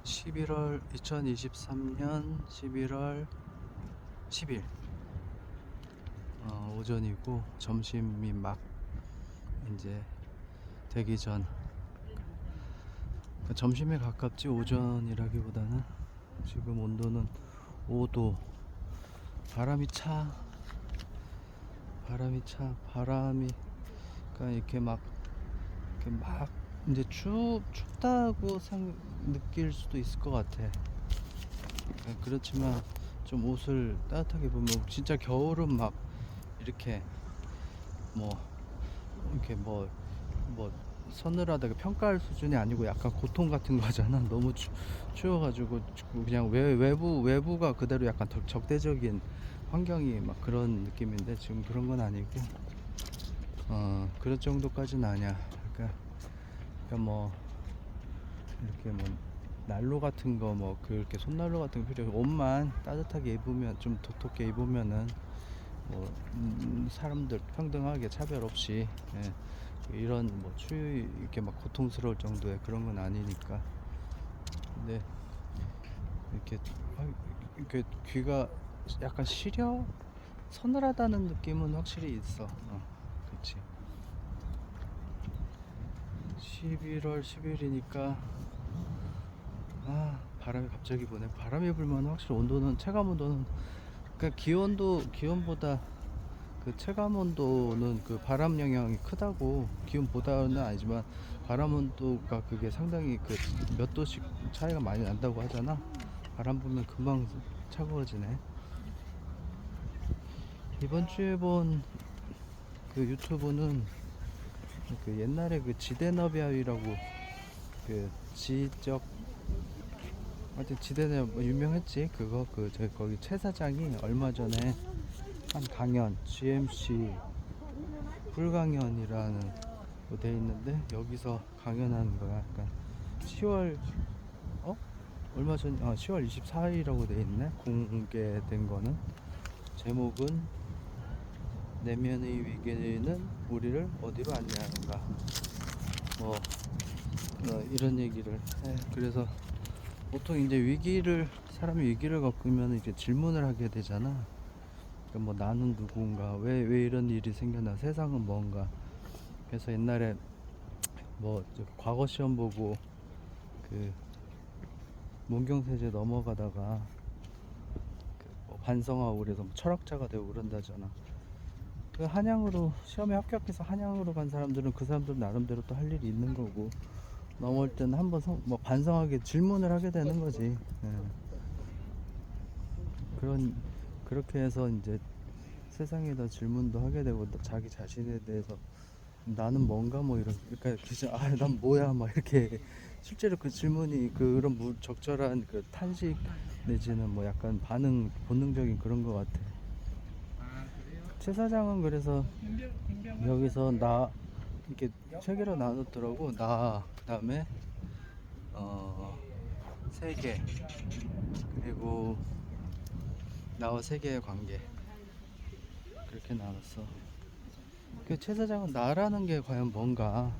2023년 11월 10일 오전이고 점심이 막 이제 되기 전, 점심에 가깝지 오전이라기보다는. 지금 온도는 5도. 바람이 그러니까 이렇게 막 이제 춥다고 느낄 수도 있을 것 같아. 그렇지만 좀 옷을 따뜻하게 입으면, 진짜 겨울은 막 이렇게 뭐 이렇게 뭐 서늘하다고 평가할 수준이 아니고 약간 고통 같은 거잖아. 너무 추워가지고 그냥 외부가 그대로 약간 적대적인 환경이 막 그런 느낌인데, 지금 그런 건 아니고 그럴 정도까지는 아니야. 그러니까 뭐 이렇게 뭐 난로 같은 거, 뭐 그렇게 손난로 같은 거 필요 없고, 옷만 따뜻하게 입으면, 좀 두텁게 입으면은 뭐 사람들 평등하게 차별 없이, 예, 이런 뭐 추위 이렇게 막 고통스러울 정도의 그런 건 아니니까. 근데 이렇게 귀가 약간 시려 서늘하다는 느낌은 확실히 있어. 그렇지. 11월 10일이니까 바람이 갑자기 부네. 바람이 불면 확실히 온도는, 체감 온도는, 그러니까 기온보다 그 체감 온도는 그 바람 영향이 크다고. 기온보다는 아니지만 바람 온도가 그게 상당히 그 몇 도씩 차이가 많이 난다고 하잖아. 바람 불면 금방 차가워지네. 이번 주에 본 그 유튜브는 그 옛날에 그 지대너비아위라고, 그 지적, 하여튼 지대너비 유명했지. 그거 저기 거기 최 사장이 얼마 전에 한 강연, GMC 불강연이라는 거 돼 있는데, 여기서 강연하는 거야. 약간 10월 얼마 전 10월 24일이라고 돼 있네. 공개된 거는. 제목은 내면의 위기는 우리를 어디로 안내하는가, 뭐 이런 얘기를 해. 그래서 보통 이제 사람이 위기를 겪으면 이제 질문을 하게 되잖아. 그러니까 뭐 나는 누군가, 왜 이런 일이 생겨나, 세상은 뭔가. 그래서 옛날에 뭐 과거 시험 보고 그 문경세제 넘어가다가 그뭐 반성하고 그래서 뭐 철학자가 되고 그런다잖아. 그 한양으로 시험에 합격해서 한양으로 간 사람들은 그 사람들 나름대로 또 할 일이 있는 거고, 넘어올 때는 한번 뭐 반성하게 질문을 하게 되는 거지. 예. 그렇게 해서 이제 세상에다 질문도 하게 되고, 자기 자신에 대해서 나는 뭔가, 뭐 이런, 그러니까 진짜 난 뭐야 막 이렇게. 실제로 그 질문이 그런 적절한 그 탄식 내지는 뭐 약간 반응, 본능적인 그런 것 같아. 최 사장은 그래서 여기서 나 이렇게 세 개로 나눴더라고. 나, 그다음에 세계, 그리고 나와 세계의 관계, 그렇게 나눴어. 그 최 사장은 나라는 게 과연 뭔가,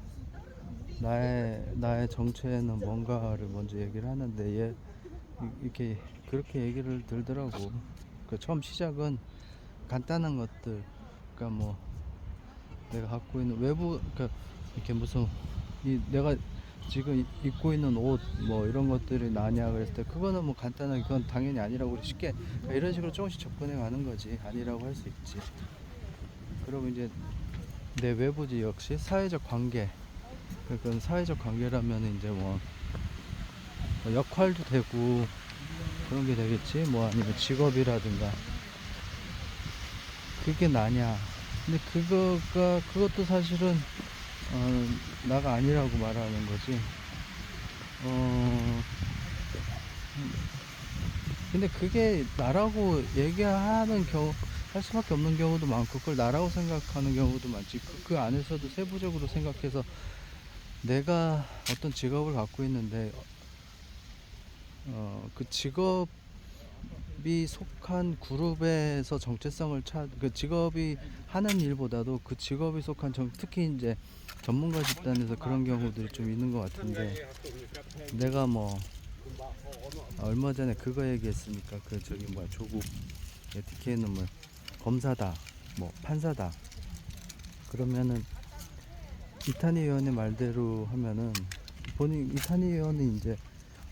나의 정체는 뭔가를 먼저 얘기를 하는데, 얘 이렇게 그렇게 얘기를 들더라고. 그 처음 시작은 간단한 것들, 그러니까 뭐 내가 갖고 있는 외부, 그러니까 이렇게 무슨 내가 지금 입고 있는 옷 뭐 이런 것들이 나냐 그랬을 때, 그거는 뭐 간단하게 그건 당연히 아니라고 우리 쉽게, 그러니까 이런 식으로 조금씩 접근해 가는 거지. 아니라고 할 수 있지. 그러면 이제 내 외부지 역시 사회적 관계. 그건 사회적 관계라면 이제 뭐 역할도 되고 그런 게 되겠지. 뭐 아니면 직업이라든가. 그게 나냐. 근데 그것도 사실은 나가 아니라고 말하는 거지. 근데 그게 나라고 얘기하는 할 수밖에 없는 경우도 많고, 그걸 나라고 생각하는 경우도 많지. 그 안에서도 세부적으로 생각해서 내가 어떤 직업을 갖고 있는데, 그 직업이 속한 그룹에서 정체성을 그 직업이 하는 일보다도 그 직업이 속한 특히 이제 전문가 집단에서 그런 경우들이 좀 있는 것 같은데, 내가 뭐 얼마 전에 그거 얘기했으니까 그 저기 뭐야 조국 DK 놈을 검사다 뭐 판사다 그러면은 이탄희 의원의 말대로 하면은 본인 이탄희 의원이 이제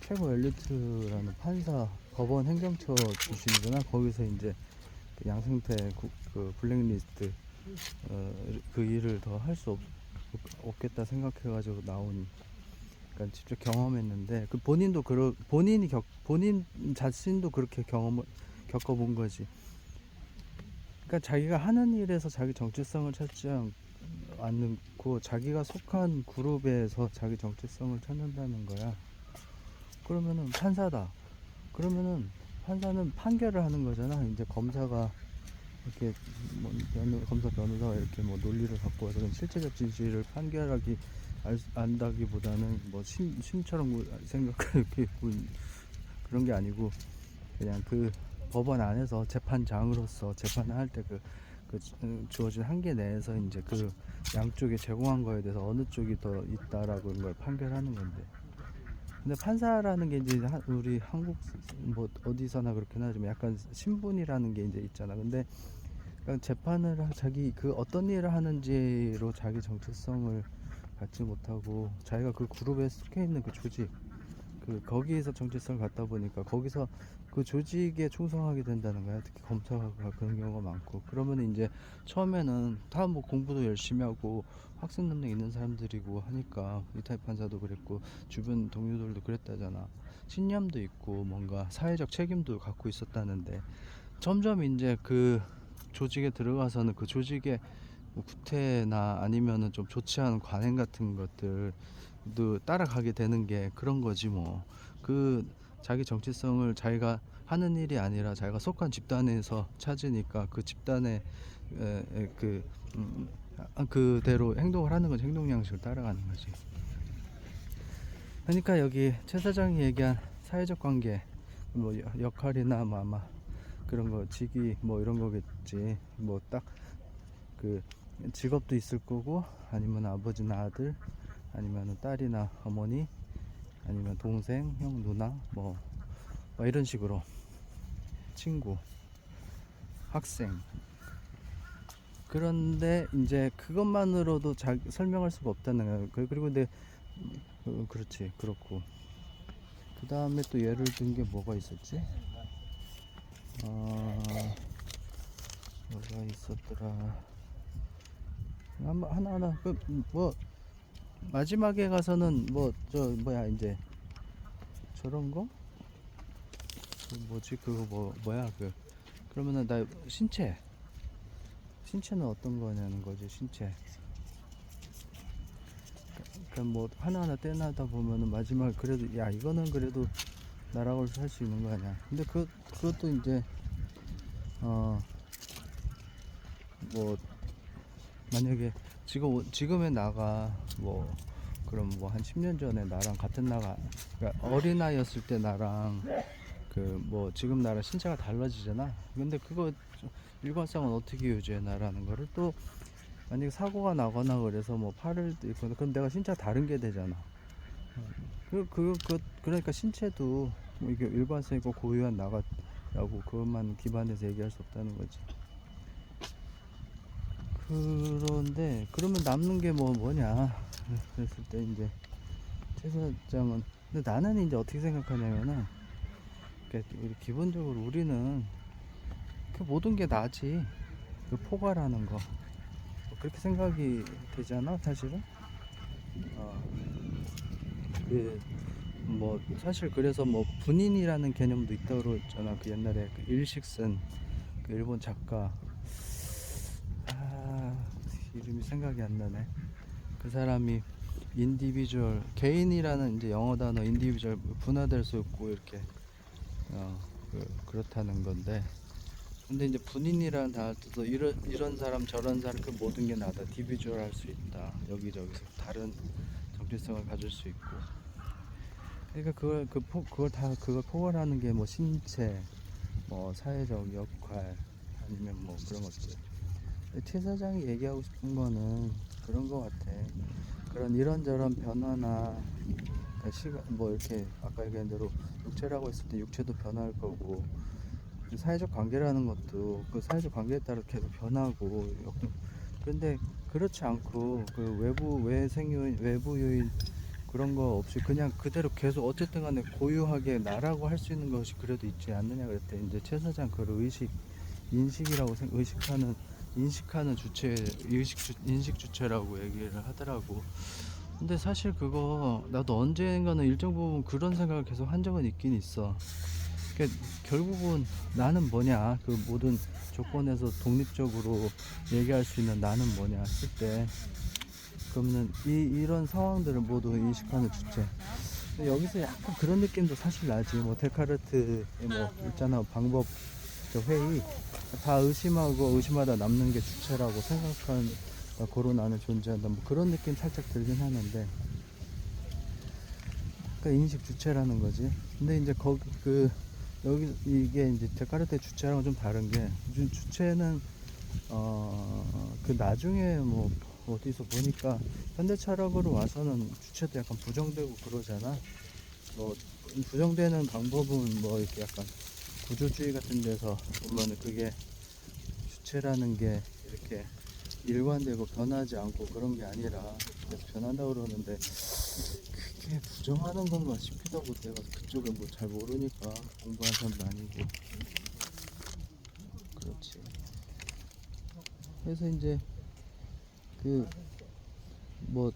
최고 엘리트라는 판사 법원 행정처 출신이잖아. 거기서 이제 그 양승태 그 블랙리스트 그 일을 더 할 수 없겠다 생각해가지고 나온 그러니까 직접 경험했는데 그 본인도 본인 자신도 그렇게 경험을 겪어본 거지. 그러니까 자기가 하는 일에서 자기 정체성을 찾지 않고 자기가 속한 그룹에서 자기 정체성을 찾는다는 거야. 그러면은 판사다. 그러면은 판사는 판결을 하는 거잖아. 이제 검사가 이렇게 뭐 검사 변호사가 이렇게 뭐 논리를 갖고 와서 실체적 진실을 판결하기 안다기보다는 뭐 신처럼 생각하기 그런 게 아니고 그냥 그 법원 안에서 재판장으로서 재판을 할 때 그 주어진 한계 내에서 이제 그 양쪽에 제공한 거에 대해서 어느 쪽이 더 있다라고 걸 판결하는 건데. 근데 판사라는 게 이제 우리 한국 뭐 어디서나 그렇긴 하지만 약간 신분이라는 게 이제 있잖아. 근데 그러니까 재판을 자기 그 어떤 일을 하는지로 자기 정체성을 갖지 못하고 자기가 그 그룹에 속해 있는 그 조직 거기에서 정체성을 갖다 보니까 거기서 그 조직에 충성하게 된다는 거야. 특히 검사가 그런 경우가 많고 그러면 이제 처음에는 다 뭐 공부도 열심히 하고 학습 능력 있는 사람들이고 하니까 이타입 판사도 그랬고 주변 동료들도 그랬다잖아. 신념도 있고 뭔가 사회적 책임도 갖고 있었다는데 점점 이제 그 조직에 들어가서는 그 조직의 뭐 구태나 아니면은 좀 좋지 않은 관행 같은 것들도 따라가게 되는 게 그런 거지 뭐. 그 자기 정체성을 자기가 하는 일이 아니라 자기가 속한 집단에서 찾으니까 그 집단의 그 그대로 행동을 하는 거지. 행동 양식을 따라가는 거지. 그러니까 여기 최 사장이 얘기한 사회적 관계 뭐 역할이나 뭐 아마 그런 거 직위 뭐 이런 거겠지. 뭐 딱 그 직업도 있을 거고 아니면 아버지나 아들 아니면 딸이나 어머니 아니면 동생 형 누나 뭐 이런 식으로 친구 학생. 그런데 이제 그것만으로도 설명할 수가 없다는 거예요. 그리고 근데 그렇지 그렇고 그 다음에 또 예를 든 게 뭐가 있었지? 뭐가 있었더라. 하나하나 뭐 마지막에 가서는 뭐 저 뭐야 이제 저런 거? 뭐지 그거 뭐야 그러면은 나 신체는 어떤 거냐는 거지 신체. 그러니까 뭐 하나하나 떼나다 보면은 마지막에 그래도 야 이거는 그래도 나라고 할 수 있는 거 아니야. 근데 그것도 이제 뭐 만약에 지금의 나가 뭐 그럼 뭐 한 10년 전에 나랑 같은 그러니까 어린아이였을 때 나랑 그 뭐 지금 나랑 신체가 달라지잖아. 근데 그거 일관성은 어떻게 유지해 나라는 거를 또 만약에 사고가 나거나 그래서 뭐 팔을 잃거나 그럼 내가 신체가 다른 게 되잖아. 그러니까 신체도 뭐 이게 일관성 있고 고유한 나가라고 그것만 기반해서 얘기할 수 없다는 거지. 그런데 그러면 남는 게 뭐냐 그랬을 때 이제 최 사장은 근데 나는 이제 어떻게 생각하냐면은 그러니까 기본적으로 우리는 그 모든 게 나지 그 포괄하는 거 그렇게 생각이 되잖아 사실은. 뭐 사실 그래서 뭐 군인이라는 개념도 있다고 그러잖아. 그 옛날에 그 일식슨 그 일본 작가 이름이 생각이 안 나네. 그 사람이 인디비주얼 개인이라는 이제 영어 단어 인디비주얼 분화될 수 있고 이렇게 그렇다는 건데 근데 이제 군인이라는 단어도 이런 사람 저런 사람 그 모든 게 나다 디비주얼 할 수 있다. 여기저기서 다른 정체성을 가질 수 있고 그러니까 그걸 포괄하는 게 뭐 신체 뭐 사회적 역할 아니면 뭐 그런 것들. 최 사장이 얘기하고 싶은 거는 그런 거 같아. 그런 이런저런 변화나 시간 뭐 이렇게 아까 얘기한 대로 육체라고 했을 때 육체도 변할 거고 그 사회적 관계라는 것도 그 사회적 관계에 따라 계속 변하고 근데 그렇지 않고 그 외생 요인 외부 요인 그런 거 없이 그냥 그대로 계속 어쨌든 간에 고유하게 나라고 할 수 있는 것이 그래도 있지 않느냐 그랬대. 이제 최 사장 그걸 인식이라고 인식하는 주체 인식 주체라고 얘기를 하더라고. 근데 사실 그거 나도 언젠가는 일정 부분 그런 생각을 계속 한 적은 있긴 있어. 그러니까 결국은 나는 뭐냐 그 모든 조건에서 독립적으로 얘기할 수 있는 나는 뭐냐 했을 때 그러면은 이런 상황들을 모두 인식하는 주체. 근데 여기서 약간 그런 느낌도 사실 나지. 뭐 데카르트의 뭐 있잖아 방법 저 회의 다 의심하고 의심하다 남는 게 주체라고 생각한 고로 나는 존재한다. 뭐 그런 느낌 살짝 들긴 하는데. 그러니까 인식 주체라는 거지. 근데 이제 거기 여기 이게 이제 데카르트의 주체랑은 좀 다른 게 주체는 그 나중에 뭐 어디서 보니까 현대 철학으로 와서는 주체도 약간 부정되고 그러잖아. 뭐 부정되는 방법은 뭐 이렇게 약간 구조주의 같은 데서 보면은 그게 주체라는 게 이렇게 일관되고 변하지 않고 그런 게 아니라 계속 변한다고 그러는데 그게 부정하는 건가 싶기도 하고 내가 그쪽을 뭐 잘 모르니까 공부한 사람도 아니고 그렇지. 그래서 이제 그 뭐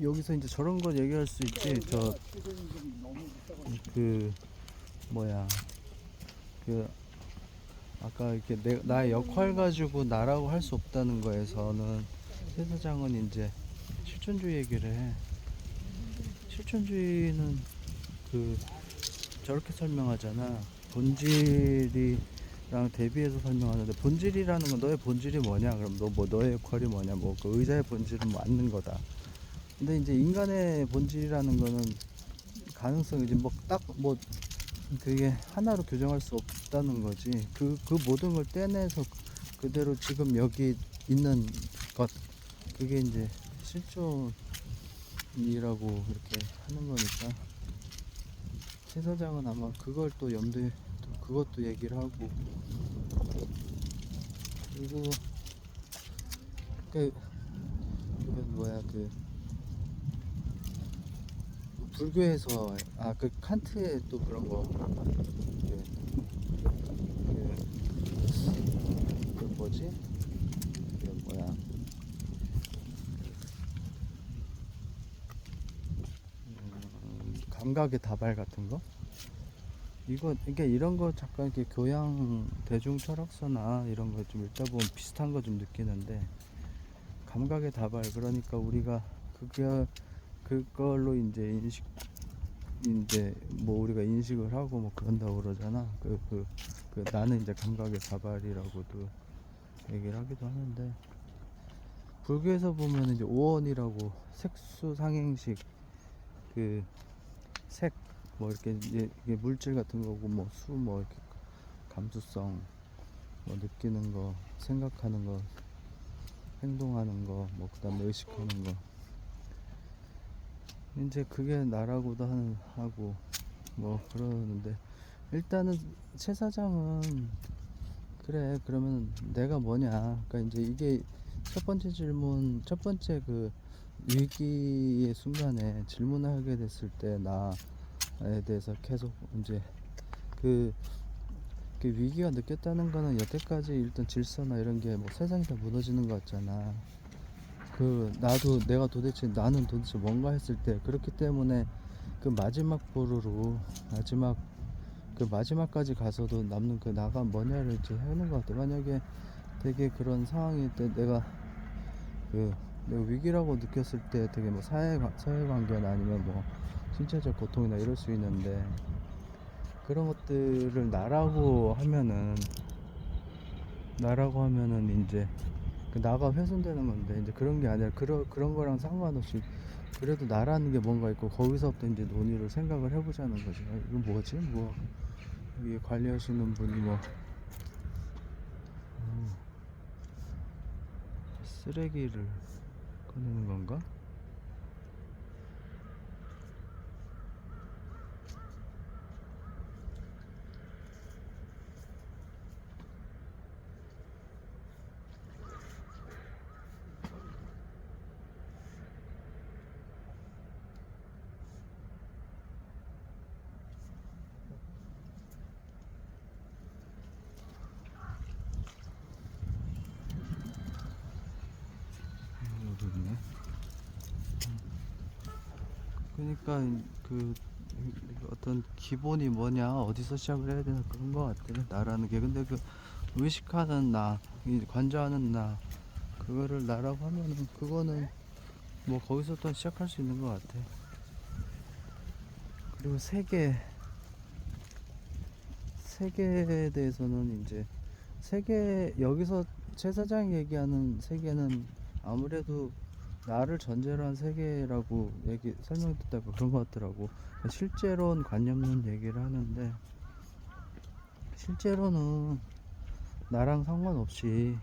여기서 이제 저런 거 얘기할 수 있지. 저 그 뭐야 그 아까 이렇게 나의 역할 가지고 나라고 할 수 없다는 거에서는 최 사장은 이제 실존주의 얘기를 해. 실존주의는 그 저렇게 설명하잖아. 본질이랑 대비해서 설명하는데 본질이라는 건 너의 본질이 뭐냐? 그럼 너 뭐 너의 역할이 뭐냐? 뭐 그 의자의 본질은 뭐 앉는 거다. 근데 이제 인간의 본질이라는 거는 가능성이지 뭐 딱 뭐 그게 하나로 규정할 수 없다는 거지. 그 모든 걸 떼내서 그대로 지금 여기 있는 것 그게 이제 실존이라고 이렇게 하는 거니까 최 사장은 아마 그걸 또 염두에 그것도 얘기를 하고 그리고 그 뭐야 그 불교에서 그 칸트의 또 그런 거 그 뭐지 그 뭐야 감각의 다발 같은 거 이게 이런 거 잠깐 이렇게 교양 대중 철학서나 이런 거 좀 읽다 보면 비슷한 거 좀 느끼는데 감각의 다발 그러니까 우리가 그걸로 이제 뭐 우리가 인식을 하고 뭐 그런다고 그러잖아. 나는 이제 감각의 다발이라고도 얘기를 하기도 하는데 불교에서 보면 이제 오원이라고 색수 상행식 그 색 뭐 이렇게 이게 물질 같은 거고 뭐 수 뭐 이렇게 감수성 뭐 느끼는 거 생각하는 거 행동하는 거 뭐 그다음에 의식하는 거 이제 그게 나라고도 하고 뭐 그러는데 일단은 최 사장은 그래 그러면 내가 뭐냐 그러니까 이제 이게 첫 번째 질문 첫 번째 그 위기의 순간에 질문을 하게 됐을 때 나에 대해서 계속 이제 그, 그 위기가 느꼈다는 거는 여태까지 일단 질서나 이런 게 뭐 세상이 다 무너지는 것 같잖아. 나는 도대체 뭔가 했을 때 그렇기 때문에 그 마지막 보루로 마지막까지 가서도 남는 그 나가 뭐냐를 이제 하는 것 같아. 만약에 되게 그런 상황일 때 내가 위기라고 느꼈을 때 되게 뭐 사회관계나 아니면 뭐 신체적 고통이나 이럴 수 있는데 그런 것들을 나라고 하면은 이제 그 나가 훼손되는 건데 이제 그런 게 아니라 그런 거랑 상관없이 그래도 나라는 게 뭔가 있고 거기서부터 이제 논의를 생각을 해보자는 거지. 이거 뭐지? 뭐 여기 관리하시는 분이 뭐 쓰레기를 꺼내는 건가? 그러니까 그 어떤 기본이 뭐냐, 어디서 시작을 해야 되나, 그런 거 같아 나라는 게. 근데 그 의식하는 나, 이 관조하는 나, 그거를 나라고 하면은 그거는 뭐 거기서부터 시작할 수 있는 것 같아. 그리고 세계에 대해서는 이제 세계, 여기서 최 사장이 얘기하는 세계는 아무래도 나를 전제로 한 세계라고 얘기 설명 듣다가 그런 것 같더라고. 실제론 관념론 얘기를 하는데, 실제로는 나랑 상관없이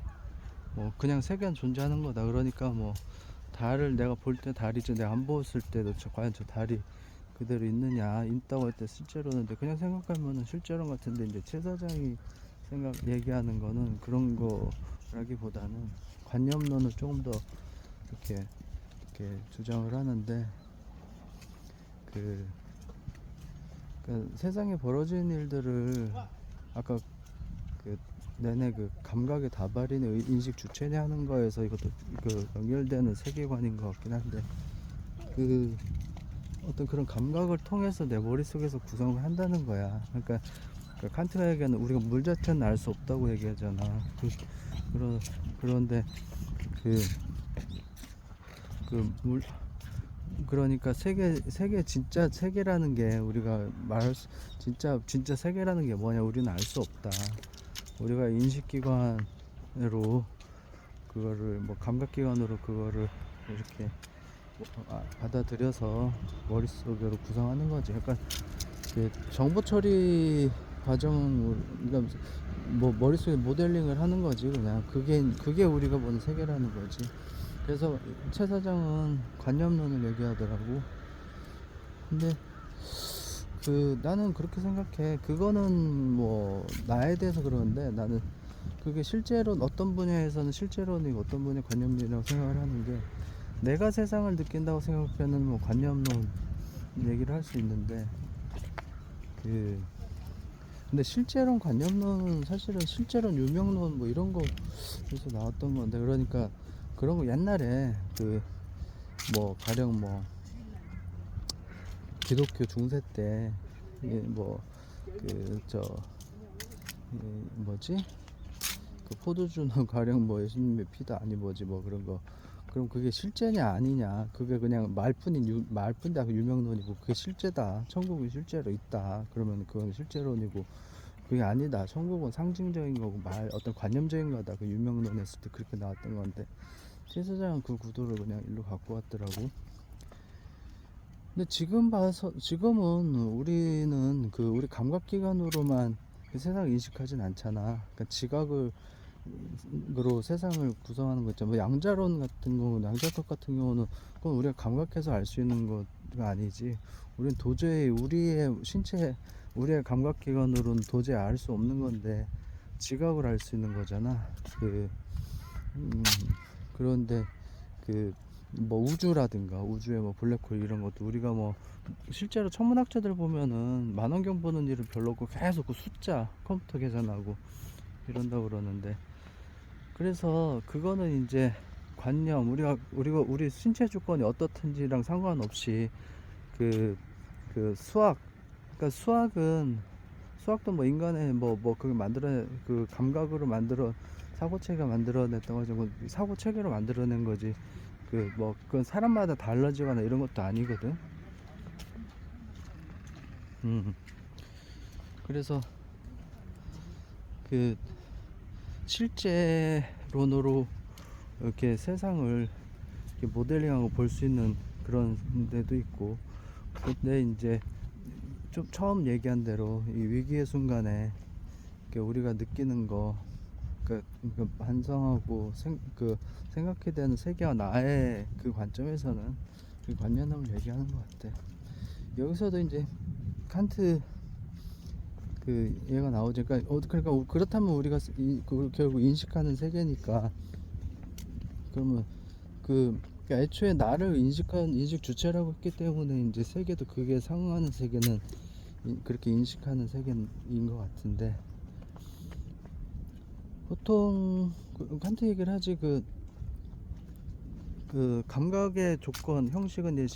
뭐 그냥 세계는 존재하는 거다. 그러니까 뭐 달을 내가 볼 때 달이지, 내가 안 보았을 때도 과연 저 달이 그대로 있느냐, 있다고 할 때 실제로는. 근데 그냥 생각하면은 실제론 같은데, 이제 최 사장이 얘기하는 거는 그런 거라기보다는 관념론을 조금 더 이렇게 주장을 하는데, 그, 그 세상에 벌어지는 일들을 아까 그 내내 그 감각의 다발이네, 인식 주체네 하는 거에서 이것도 그 연결되는 세계관인 것 같긴 한데, 그 어떤 그런 감각을 통해서 내 머릿속에서 구성을 한다는 거야. 그러니까 그 칸트가 얘기하는, 우리가 물 자체는 알 수 없다고 얘기하잖아. 그런데 그, 물, 그러니까 세계, 진짜 세계라는 게 우리가 말할 수, 진짜 세계라는 게 뭐냐, 우리는 알 수 없다. 우리가 인식기관으로 그거를, 뭐 감각기관으로 그거를 이렇게 받아들여서 머릿속으로 구성하는 거지. 그러니까 그 정보 처리 과정은 우리가 뭐 머릿속에 모델링을 하는 거지. 그냥 그게 우리가 보는 세계라는 거지. 그래서 최 사장은 관념론을 얘기하더라고. 근데 그 나는 그렇게 생각해. 그거는 뭐 나에 대해서 그러는데, 나는 그게 실제론, 어떤 분야에서는 실제론이고 어떤 분야 관념론이라고 생각을 하는 게, 내가 세상을 느낀다고 생각하면 뭐 관념론 얘기를 할 수 있는데, 그 근데 실제론 관념론은 사실은 실제론 유명론 뭐 이런 거에서 나왔던 건데, 그러니까 그런 거 옛날에 그 뭐 가령 뭐 기독교 중세 때 뭐그저 뭐지, 그 포도주는 가령 뭐 예수님의 피다 아니 뭐지 뭐 그런 거. 그럼 그게 실제냐 아니냐, 그게 그냥 말뿐이다 그 유명론이고, 그게 실제다, 천국이 실제로 있다, 그러면 그건 실제론이고, 그게 아니다, 천국은 상징적인 거고 어떤 관념적인 거다, 그 유명론 했을 때 그렇게 나왔던 건데, 최 사장은 그 구도를 그냥 일로 갖고 왔더라고. 근데 지금은 우리는 우리 감각기관으로만 그 세상을 인식하진 않잖아. 그러니까 지각으로 세상을 구성하는 거 있잖아. 뭐 양자론 같은 경우는, 양자석 같은 경우는 그건 우리가 감각해서 알 수 있는 거가 아니지. 우리는 도저히 우리의 신체, 우리의 감각기관으로는 도저히 알 수 없는 건데, 지각을 알 수 있는 거잖아. 그런데 뭐 우주라든가, 우주의 뭐 블랙홀 이런 것도 우리가 뭐 실제로 천문학자들 보면은 만원경 보는 일은 별로 없고 계속 그 숫자 컴퓨터 계산하고 이런다고 그러는데, 그래서 그거는 이제 관념, 우리 신체 조건이 어떻든지랑 상관없이 수학, 그러니까 수학도 뭐 인간의 그걸 그 감각으로 만들어, 사고체계가 만들어냈던 거지. 뭐 사고체계로 만들어낸 거지. 그건 사람마다 달라지거나 이런 것도 아니거든. 그래서 그 실제론으로 이렇게 세상을 이렇게 모델링하고 볼 수 있는 그런 데도 있고. 근데 이제 좀 처음 얘기한 대로 이 위기의 순간에 우리가 느끼는 거, 반성하고 생각해야 되는 세계와 나의 그 관점에서는 그 관념을 얘기하는 것 같아. 여기서도 이제 칸트 얘가 나오지. 그러니까 그렇다면 우리가 결국 인식하는 세계니까, 그러면 그러니까 애초에 나를 인식 주체라고 했기 때문에 이제 세계도 그게 상응하는 세계는 그렇게 인식하는 세계인 것 같은데, 보통 칸트 얘기를 하지. 감각의 조건, 형식은 이제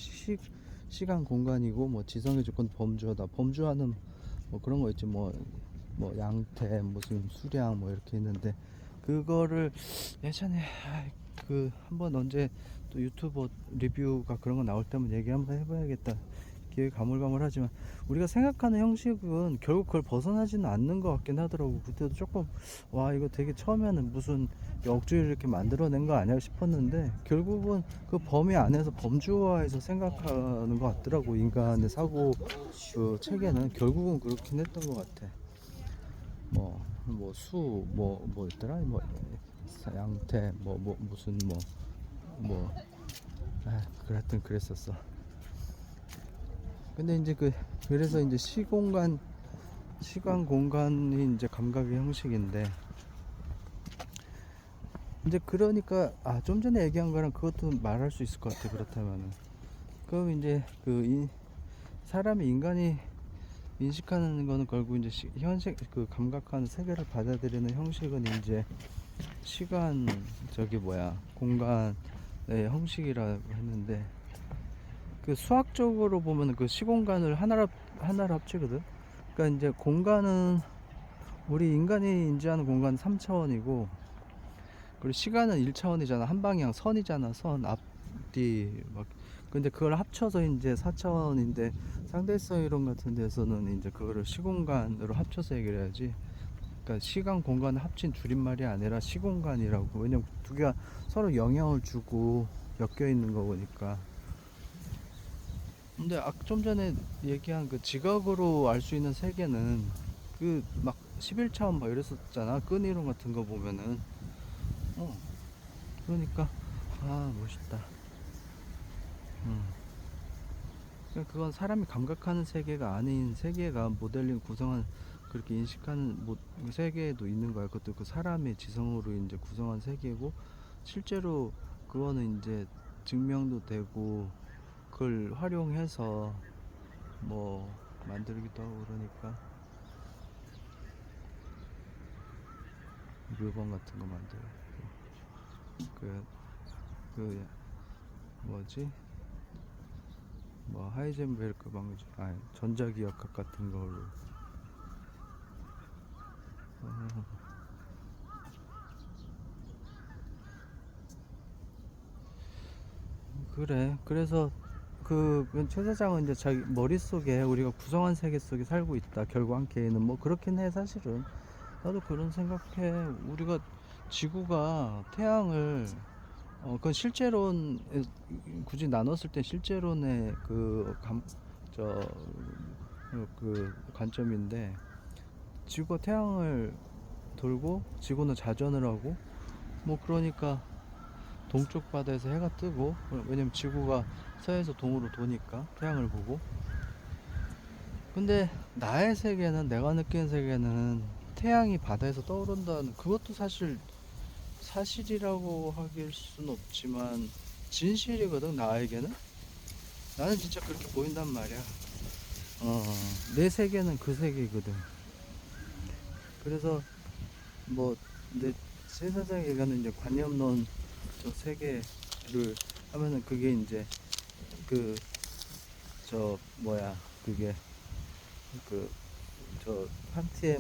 시간 공간이고 뭐 지성의 조건 범주하다. 범주하는 뭐 그런 거 있지. 뭐 양태 무슨 수량 뭐 이렇게 있는데 그거를 예전에 그 한번 언제 또 유튜버 리뷰가 그런 거 나올 때면 얘기 한번 해봐야겠다. 기억이 가물가물하지만 우리가 생각하는 형식은 결국 그걸 벗어나지는 않는 것 같긴 하더라고. 그때도 조금 와 이거 되게 처음에는 무슨 억지로 이렇게 만들어낸 거 아니야 싶었는데 결국은 그 범위 안에서 범주화해서 생각하는 것 같더라고. 인간의 사고 그 체계는 결국은 그렇긴 했던 것 같아. 뭐였더라? 양태 무슨 뭐 그랬었어. 근데 이제 그래서 이제 시간 공간이 이제 감각의 형식인데 이제 그러니까 좀 전에 얘기한 거랑 그것도 말할 수 있을 것 같아. 그렇다면은 그럼 이제 사람이 인간이 인식하는 거는 결국 이제 현실 그 감각하는 세계를 받아들이는 형식은 이제 시간 공간의 형식이라고 했는데 그 수학적으로 보면 그 시공간을 하나로 합치거든. 그러니까 이제 공간은 우리 인간이 인지하는 공간은 3차원이고 그리고 시간은 1차원이잖아. 한 방향 선이잖아. 선 앞뒤 막. 근데 그걸 합쳐서 이제 4차원인데 상대성 이론 같은 데서는 이제 그거를 시공간으로 합쳐서 얘기를 해야지. 그러니까 시간 공간을 합친 줄임말이 아니라 시공간이라고. 왜냐면 두 개가 서로 영향을 주고 엮여 있는 거니까. 근데 좀 전에 얘기한 그 지각으로 알 수 있는 세계는 그 막 11차원 막 이랬었잖아. 끈 이론 같은 거 보면은 그러니까 멋있다. 그러니까 그건 사람이 감각하는 세계가 아닌 세계가 모델링 구성한 그렇게 인식하는 세계에도 있는 거야. 그것도 그 사람의 지성으로 이제 구성한 세계고 실제로 그거는 이제 증명도 되고 그걸 활용해서 뭐 만들기도 하고 그러니까 물건 같은 거 만들고 그 뭐지 하이젠베르크 방지 전자기억학 같은 걸로 그래. 그래서 최 사장은 이제 자기 머릿속에 우리가 구성한 세계 속에 살고 있다. 결국 한 개는 뭐 그렇긴 해 사실은. 나도 그런 생각해. 우리가 지구가 태양을 그건 실제론 굳이 나눴을 때 실제론의 그 관점인데 지구가 태양을 돌고 지구는 자전을 하고 뭐 그러니까 동쪽 바다에서 해가 뜨고 왜냐면 지구가 서에서 동으로 도니까 태양을 보고 근데 나의 세계는 내가 느끼는 세계는 태양이 바다에서 떠오른다는 그것도 사실이라고 하길 수는 없지만 진실이거든. 나에게는 나는 진짜 그렇게 보인단 말이야. 내 세계는 그 세계거든. 그래서 뭐 내 세상에 얘기하는 이제 관념론 세계를 하면은 그게 이제 그게 칸트의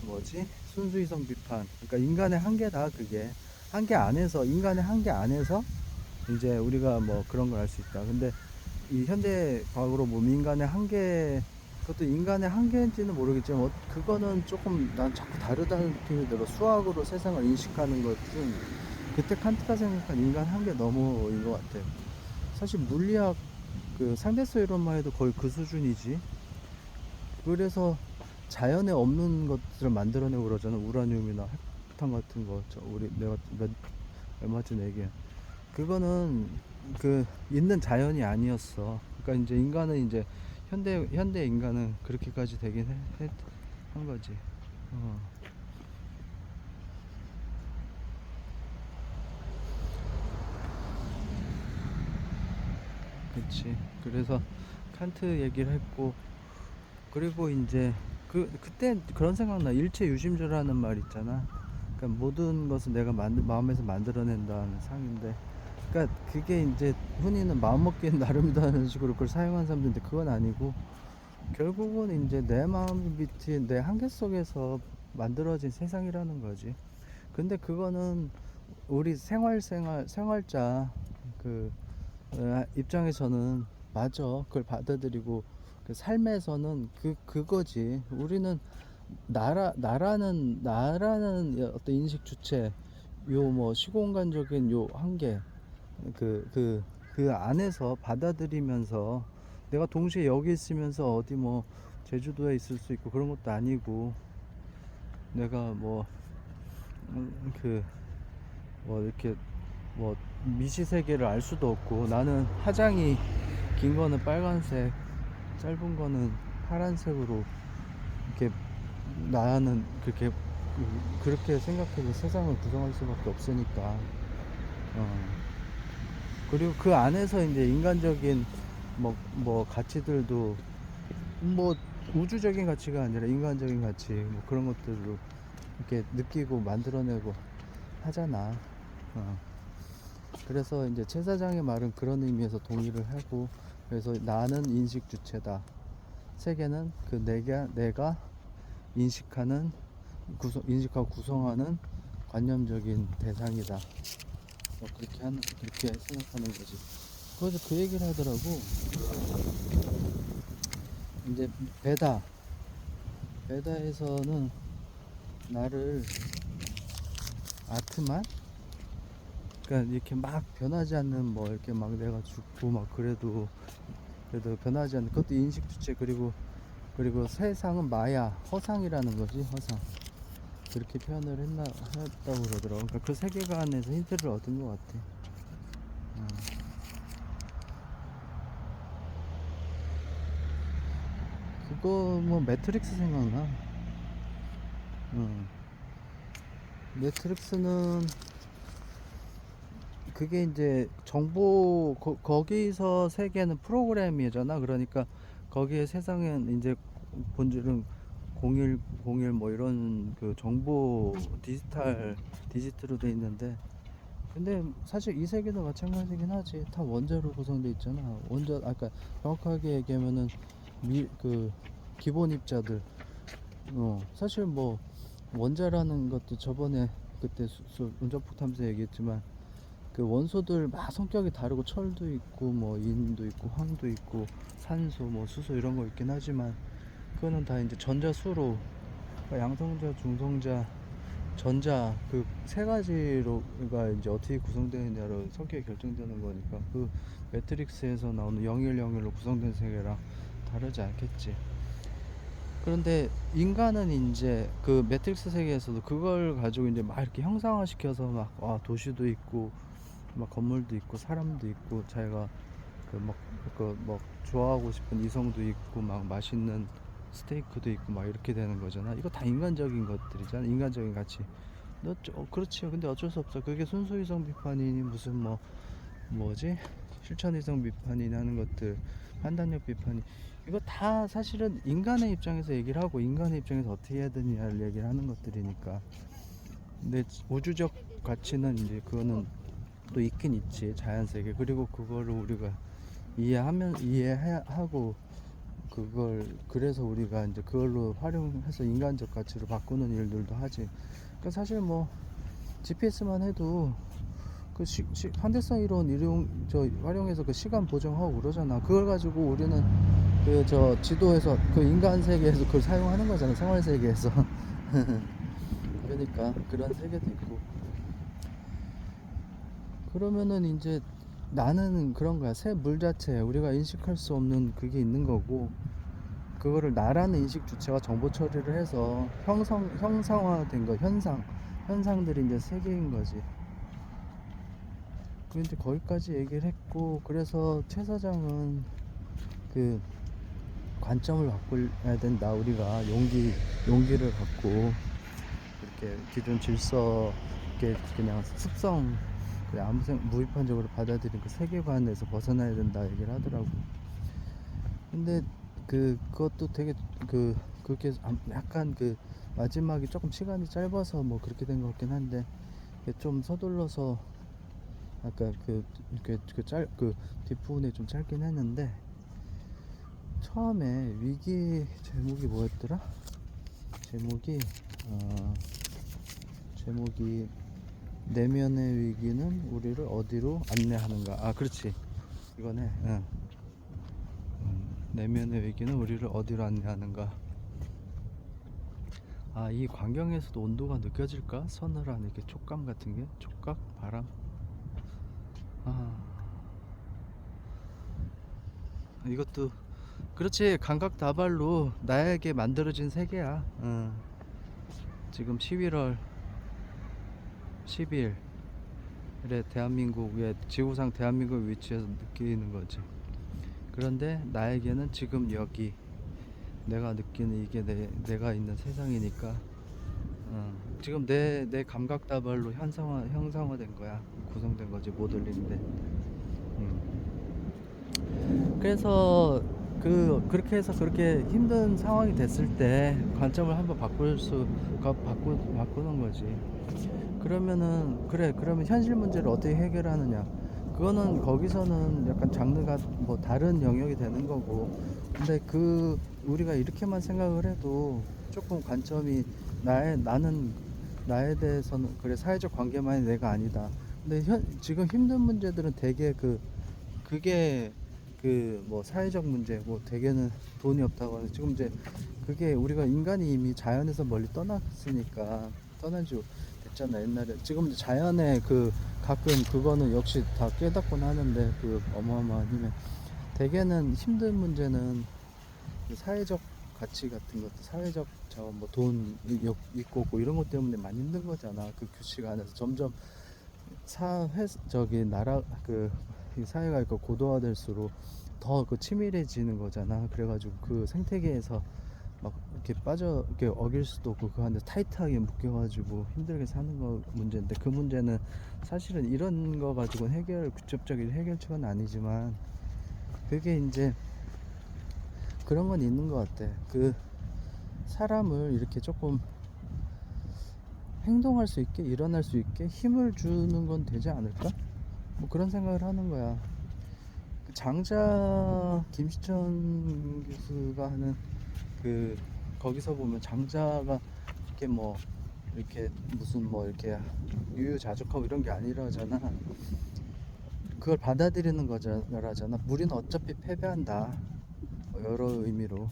뭐지 순수이성 비판. 그러니까 인간의 한계다. 그게 한계 안에서 인간의 한계 안에서 이제 우리가 뭐 그런 걸 알 수 있다. 근데 이 현대 과학으로 인간의 한계 그것도 인간의 한계인지는 모르겠지만 그거는 조금 난 자꾸 다르다는 느낌이 들어. 수학으로 세상을 인식하는 것은 그때 칸트가 생각한 인간 한계 너머인 것 같아. 사실 물리학 그 상대성 이론만 해도 거의 그 수준이지. 그래서 자연에 없는 것들을 만들어내고 그러잖아. 우라늄이나 핵탄 같은 거. 내가 얼마 전에 얘기한 그거는 있는 자연이 아니었어. 그러니까 이제 인간은 이제 현대 인간은 그렇게까지 되긴 한 거지. 그치. 그래서 칸트 얘기를 했고 그리고 이제 그때 그런 생각나. 일체 유심조라는 말 있잖아. 그러니까 모든 것은 내가 마음에서 만들어낸다는 상인데 그러니까 그게 이제 흔히는 마음먹기엔 나름이다는 식으로 그걸 사용한 사람들인데 그건 아니고 결국은 이제 내 마음 밑에 내 한계 속에서 만들어진 세상이라는 거지. 근데 그거는 우리 생활자 그 입장에서는 맞아. 그걸 받아들이고 그 삶에서는 그거지. 우리는 나라는 어떤 인식 주체, 요 뭐 시공간적인 요 한계, 그, 그, 그 안에서 받아들이면서 내가 동시에 여기 있으면서 어디 뭐 제주도에 있을 수 있고 그런 것도 아니고 내가 뭐, 그, 뭐 이렇게 뭐 미시 세계를 알 수도 없고 나는 화장이 긴 거는 빨간색, 짧은 거는 파란색으로 이렇게 나는 그렇게 생각해서 세상을 구성할 수밖에 없으니까. 그리고 그 안에서 이제 인간적인 뭐 가치들도 뭐 우주적인 가치가 아니라 인간적인 가치 뭐 그런 것들로 이렇게 느끼고 만들어내고 하잖아. 어. 그래서 이제 최 사장의 말은 그런 의미에서 동의를 하고 그래서 나는 인식 주체다. 세계는 그 내가 인식하는 인식하고 구성하는 관념적인 대상이다. 그렇게 생각하는 거지. 그래서 그 얘기를 하더라고. 이제 베다에서는 나를 아트만, 그러니까 이렇게 막 변하지 않는 뭐 이렇게 막 내가 죽고 막 그래도 변하지 않는 그것도 인식 주체 그리고 세상은 마야 허상이라는 거지 허상. 그렇게 표현을 했다고 그러더라고. 그러니까 그 세계관에서 힌트를 얻은 것 같아. 어. 그거 뭐 매트릭스 생각나. 어. 매트릭스는 그게 이제 정보 거기서 세계는 프로그램이잖아. 그러니까 거기에 세상엔 이제 본질은 01 뭐 이런 그 정보 디지털로 돼 있는데 근데 사실 이 세계도 마찬가지긴 하지. 다 원자로 구성돼 있잖아. 아까 정확하게 얘기하면은 그 기본 입자들. 사실 뭐 원자라는 것도 저번에 그때 원자폭 탐사 얘기했지만 그 원소들 막 성격이 다르고 철도 있고 뭐 인도 있고 황도 있고 산소 뭐 수소 이런 거 있긴 하지만 그거는 다 이제 전자수로 그러니까 양성자 중성자 전자 그 세 가지로가 이제 어떻게 구성되느냐로 성격이 결정되는 거니까 그 매트릭스에서 나오는 0101로 구성된 세계랑 다르지 않겠지. 그런데 인간은 이제 그 매트릭스 세계에서도 그걸 가지고 이제 막 이렇게 형상화 시켜서 막 도시도 있고 막 건물도 있고 사람도 있고 자기가 그 좋아하고 싶은 이성도 있고 막 맛있는 스테이크도 있고 막 이렇게 되는 거잖아. 이거 다 인간적인 것들이잖아. 인간적인 가치. 그렇지. 근데 어쩔 수 없어. 그게 순수이성 비판이니 무슨 뭐지? 실천이성 비판이니 하는 것들, 판단력 비판이 이거 다 사실은 인간의 입장에서 얘기를 하고 인간의 입장에서 어떻게 해야 되느냐를 얘기를 하는 것들이니까. 근데 우주적 가치는 이제 그거는 또 있긴 있지 자연세계. 그리고 그거를 우리가 이해하고 그래서 우리가 이제 그걸로 활용해서 인간적 가치로 바꾸는 일들도 하지. 그러니까 사실 뭐 GPS만 해도 그 환대성 이론 활용해서 그 시간 보정하고 그러잖아. 그걸 가지고 우리는 그 지도에서 그 인간 세계에서 그걸 사용하는 거잖아. 생활 세계에서. 그러니까 그런 세계도 있고. 그러면은 이제 나는 그런 거야. 새 물 자체 우리가 인식할 수 없는 그게 있는 거고 그거를 나라는 인식 주체가 정보 처리를 해서 형상화된 거 현상들이 이제 세계인 거지. 그 이제 거기까지 얘기를 했고 그래서 최 사장은 그 관점을 바꿔야 된다. 우리가 용기를 갖고 이렇게 기존 질서 이렇게 그냥 습성 그냥 무비판적으로 받아들인 그 세계관에서 벗어나야 된다 얘기를 하더라고. 근데 그것도 되게 그렇게 약간 그 마지막이 조금 시간이 짧아서 뭐 그렇게 된 것 같긴 한데 좀 서둘러서 아까 그 뒷부분에 좀 짧긴 했는데, 처음에 위기 제목이 뭐였더라? 제목이 어 제목이 내면의 위기는 우리를 어디로 안내하는가. 아, 그렇지. 이거네. 응. 내면의 위기는 우리를 어디로 안내하는가. 아, 이 광경에서도 온도가 느껴질까? 서늘한 이렇게 촉감 같은 게, 촉각, 바람. 아, 이것도 그렇지. 감각 다발로 나에게 만들어진 세계야. 응. 지금 11월 10일에 대한민국의 지구상 대한민국 위치에서 느끼는 거지. 그런데 나에게는 지금 여기 내가 느끼는 이게 내가 있는 세상이니까, 지금 내 감각 다발로 형상화된 거야. 구성된 거지, 모델링인데. 그래서 그렇게 해서 그렇게 힘든 상황이 됐을 때 관점을 한번 바꾸는 거지. 그러면은, 그래, 그러면 현실 문제를 어떻게 해결하느냐, 그거는 거기서는 약간 장르가 뭐 다른 영역이 되는 거고. 근데 우리가 이렇게만 생각을 해도 조금 관점이, 나는 나에 대해서는 그래, 사회적 관계만이 내가 아니다. 근데 지금 힘든 문제들은 대개 그게 뭐 사회적 문제, 뭐 대개는 돈이 없다거나, 지금 이제 그게 우리가 인간이 이미 자연에서 멀리 떠났으니까, 떠난 지 됐잖아 옛날에. 지금 이제 자연의 가끔 그거는 역시 다 깨닫곤 하는데, 어마어마한 힘에 대개는 힘든 문제는 그 사회적 가치 같은 것도, 사회적 자원, 뭐 돈 있고 없고 이런 것 때문에 많이 힘든 거잖아. 그 규칙 안에서 점점 저기 나라 이 사회가 있고 고도화될수록 더 치밀해지는 거잖아. 그래가지고 그 생태계에서 막 이렇게 이렇게 어길 수도 없고, 그 안에 타이트하게 묶여가지고 힘들게 사는 거 문제인데, 그 문제는 사실은 이런 거 가지고는 직접적인 해결책은 아니지만, 그게 이제 그런 건 있는 것 같아. 사람을 이렇게 조금 행동할 수 있게, 일어날 수 있게 힘을 주는 건 되지 않을까? 뭐 그런 생각을 하는 거야. 장자 김시천 교수가 하는 거기서 보면 장자가 이렇게 뭐 이렇게 무슨 뭐 이렇게 유유자적하고 이런 게 아니라잖아. 그걸 받아들이는 거잖아. 우리는 어차피 패배한다. 여러 의미로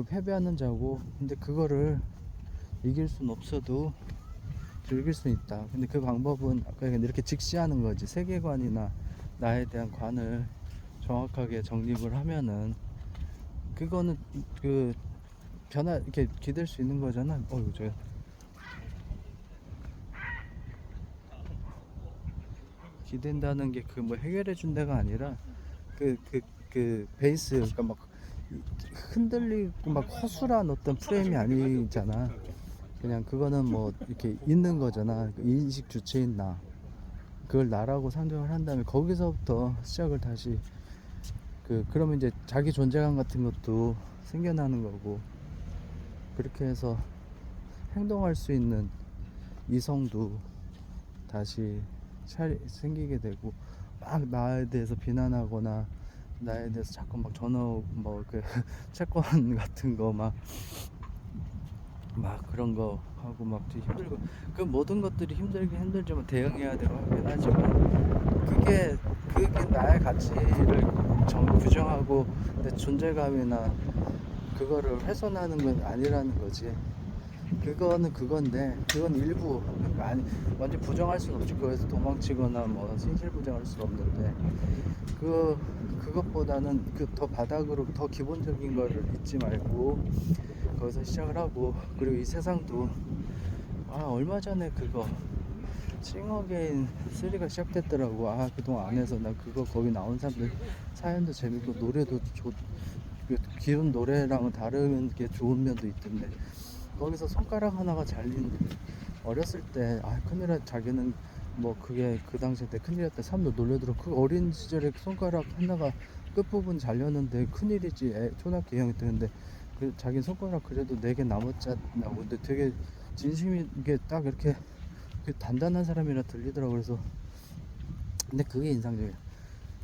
패배하는 자고, 근데 그거를 이길 순 없어도 즐길 수 있다. 근데 그 방법은 그냥 이렇게 직시하는 거지. 세계관이나 나에 대한 관을 정확하게 정립을 하면은, 그거는 이렇게 기댈 수 있는 거잖아. 저 기댄다는 게 뭐 해결해 준 데가 아니라, 베이스, 그러니까 막 흔들리고 막 허술한 어떤 프레임이 아니잖아. 그냥 그거는 뭐 이렇게 있는 거잖아. 인식 주체인 그걸 나라고 상정을 한 다음에, 거기서부터 시작을 다시, 그러면 이제 자기 존재감 같은 것도 생겨나는 거고, 그렇게 해서 행동할 수 있는 이성도 다시 생기게 되고, 막 나에 대해서 비난하거나 나에 대해서 자꾸 막 채권 같은 거 막 그런 거 하고 막 되게 힘들고, 그 모든 것들이 힘들지만 대응해야 되고 하긴 하지만, 그게 나의 가치를 규정하고 내 존재감이나 그거를 훼손하는 건 아니라는 거지. 그거는 그건데, 그건 일부, 그러니까 완전 부정할 수는 없지. 그래서 도망치거나 뭐 신실부정할 수는 없는데, 그것보다는 더 바닥으로, 더 기본적인 거를 잊지 말고 거기서 시작을 하고. 그리고 이 세상도, 얼마 전에 싱어게인 3가 시작됐더라고. 그동안 안 해서 나 거기 나온 사람들 사연도 재밌고, 노래도 기존 노래랑은 다른 게 좋은 면도 있던데, 거기서 손가락 하나가 잘린, 어렸을 때 큰일이야. 자기는 뭐 그게 그 당시에 때 큰일이었다. 사람도 놀래더라고. 그 어린 시절에 손가락 하나가 끝부분 잘렸는데 큰일이지. 초등학교 2학년 때. 근데 자기 손가락 그래도 4개 남았잖아. 근데 되게 진심이, 이게 딱 이렇게 단단한 사람이라 들리더라고. 그래서 근데 그게 인상적이야.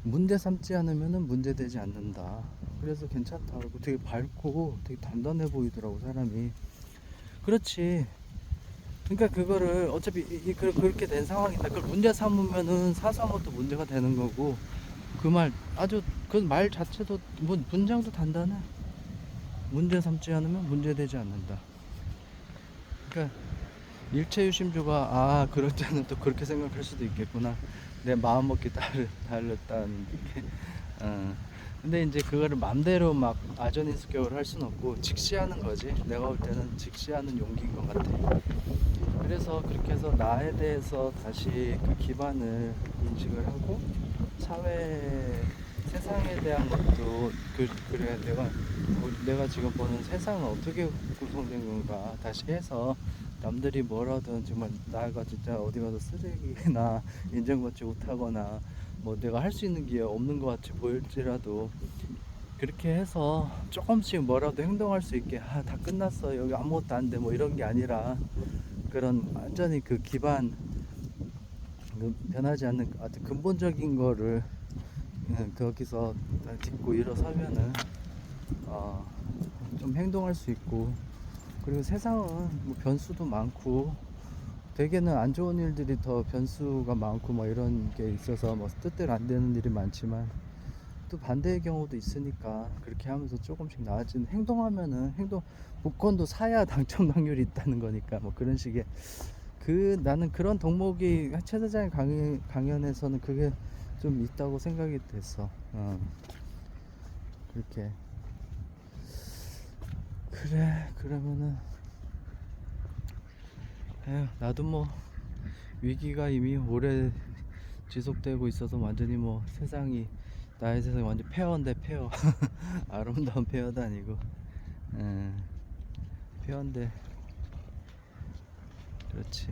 문제 삼지 않으면은 문제되지 않는다. 그래서 괜찮다. 그리고 되게 밝고 되게 단단해 보이더라고 사람이. 그렇지. 그러니까 그거를 어차피 그렇게 된 상황인데 그걸 문제 삼으면은 사소한 것도 문제가 되는 거고, 그 말 아주 그 말 자체도 뭐 문장도 단단해. 문제 삼지 않으면 문제되지 않는다. 그러니까 일체유심조가 아 그럴 때는 또 그렇게 생각할 수도 있겠구나. 내 마음먹기 다르다는 게. 어. 근데 이제 그거를 맘대로 막 아전인수격을 할 수는 없고 직시하는 거지. 내가 볼 때는 직시하는 용기인 것 같아. 그래서 그렇게 해서 나에 대해서 다시 그 기반을 인식을 하고, 사회 세상에 대한 것도 그래 내가 지금 보는 세상은 어떻게 구성된 건가 다시 해서, 남들이 뭐라든 정말 나가 진짜 어디 가서 쓰레기나 인정받지 못하거나 뭐 내가 할 수 있는 게 없는 것 같이 보일지라도 그렇게 해서 조금씩 뭐라도 행동할 수 있게, 아 다 끝났어 여기 아무것도 안 돼 뭐 이런 게 아니라, 그런 완전히 그 기반, 그 변하지 않는 아주 근본적인 거를 거기서 딛고 일어서면은 어, 좀 행동할 수 있고. 그리고 세상은 뭐 변수도 많고 대개는 안 좋은 일들이 더 변수가 많고 뭐 이런 게 있어서 뭐 뜻대로 안 되는 일이 많지만, 또 반대의 경우도 있으니까 그렇게 하면서 조금씩 나아지는 행동하면은, 행동 복권도 사야 당첨 확률이 있다는 거니까 뭐 그런 식의, 그 나는 그런 덕목이 최 사장의 강연에서는 그게 좀 있다고 생각이 됐어. 그렇게. 그래 그러면은 에휴, 나도 뭐 위기가 이미 오래 지속되고 있어서 완전히 뭐 세상이, 나의 세상이 완전 폐허인데 폐허. 아름다운 폐허도 아니고 에, 폐허인데. 그렇지.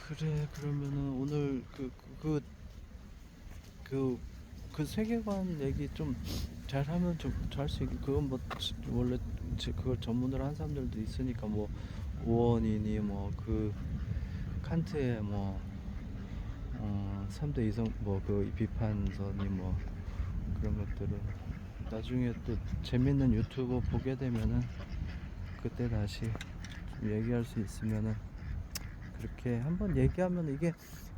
그래 그러면은 오늘 그, 그 세계관 얘기 좀 잘하면 좀 잘 수 있게, 그건 뭐 원래 그걸 전문으로 한 사람들도 있으니까, 뭐 오원이니 뭐 그 칸트의 뭐 3대 이성 뭐 그 비판서니 뭐 그런 것들은 나중에 또 재밌는 유튜버 보게 되면은 그때 다시 좀 얘기할 수 있으면은, 그렇게 한번 얘기하면 이게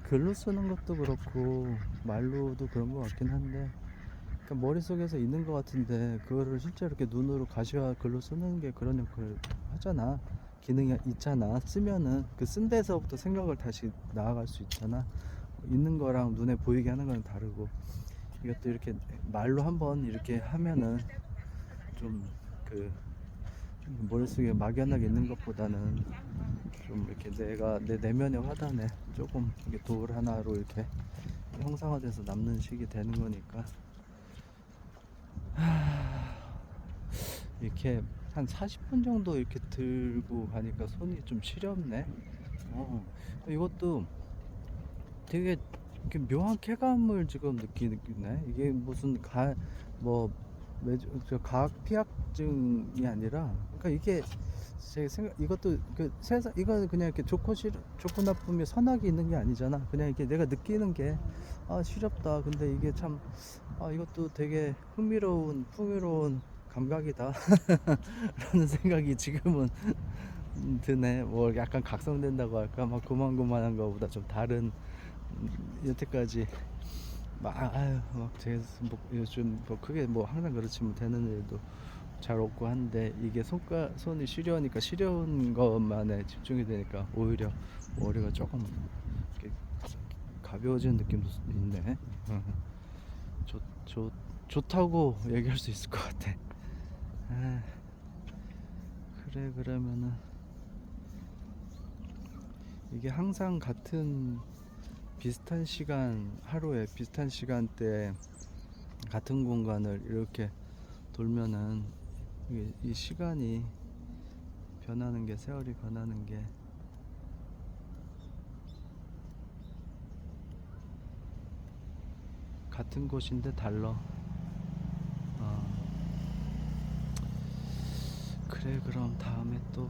글로 쓰는 것도 그렇고 말로도 그런 것 같긴 한데, 그러니까 머릿속에서 있는 것 같은데 그거를 실제로 이렇게 눈으로 가시화 글로 쓰는 게 그런 역할을 하잖아. 기능이 있잖아. 쓰면은 그 쓴 데서부터 생각을 다시 나아갈 수 있잖아. 있는 거랑 눈에 보이게 하는 건 다르고, 이것도 이렇게 말로 한번 이렇게 하면은 좀그 머릿속에 막연하게 있는 것보다는 좀 이렇게 내가 내 내면의 화단에 조금 이게 돌 하나로 이렇게 형상화돼서 남는 식이 되는 거니까. 이렇게 한 40분 정도 이렇게 들고 가니까 손이 좀 시렵네. 이것도 되게 이렇게 묘한 쾌감을 지금 느끼네. 이게 무슨 뭐 저 과학 피약증이 아니라, 그러니까 이게 제 생각, 이것도 그 세상 이거는 그냥 이렇게 좋고 나쁨이 선악이 있는 게 아니잖아. 그냥 이렇게 내가 느끼는 게 아 시렵다. 근데 이게 참 아 이것도 되게 풍요로운 감각이다. 라는 생각이 지금은 드네. 뭐 약간 각성된다고 할까, 막 고만고만한 거보다 좀 다른, 여태까지 막 아유 막제 뭐 요즘 뭐 크게 뭐 항상 그렇지 뭐 되는 일도 잘 없고 한데, 이게 손이 시려우니까, 시려운 것만에 집중이 되니까 오히려 머리가 조금 이렇게 가벼워지는 느낌도 있네. 어, 좋, 좋, 좋다고 얘기할 수 있을 것 같아. 아, 그래 그러면은 이게 항상 비슷한 시간, 하루에 비슷한 시간대에 같은 공간을 이렇게 돌면은 이 시간이 변하는 게, 세월이 변하는 게 같은 곳인데 달라. 어, 그래 그럼 다음에 또